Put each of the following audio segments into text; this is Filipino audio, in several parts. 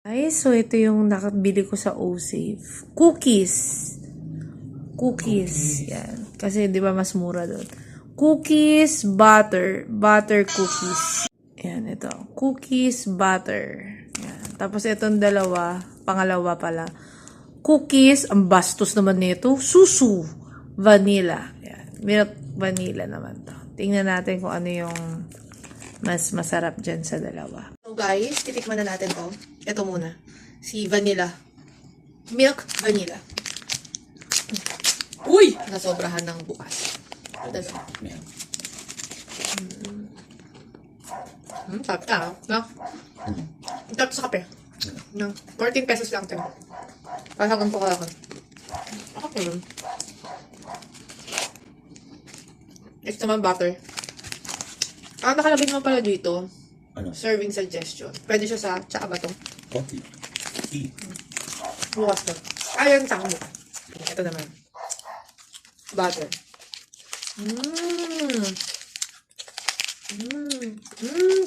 Ay, so ito yung nakabili ko sa O-Save. Cookies. Yan. Kasi di ba mas mura doon. Cookies, butter. Butter cookies. Yan, ito. Cookies, butter. Yan. Tapos itong dalawa, pangalawa pala. Cookies, ang bastos naman nito. Susu, vanilla. Yan. Milk vanilla naman to. Tingnan natin kung ano yung mas masarap dyan sa dalawa. So guys, titikman na natin to. Ito muna. Si vanilla. Milk vanilla. Uy! Nasobrahan ng bukas. Ito na. Tap ka. No? Tap sa kape. No? 14 pesos lang ito. Para hanggang po ka. Okay yun. Ito naman butter. Nakalagay naman pala dito. Ano? Serving suggestion. Pwede siya sa tsaka ba ito? Coffee. Tea. Bukas na. Ayan sa akin. Ito naman. Butter.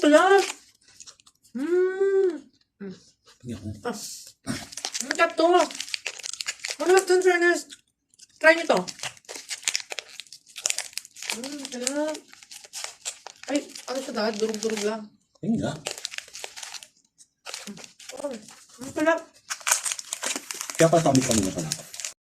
Talap! Matap to. Matap to, fairness. Try nyo to. Talap. Ay, ano siya dahil? Durug-durug lang. Ayun nga. Talap. Kaya pala sabi ko kanina pala.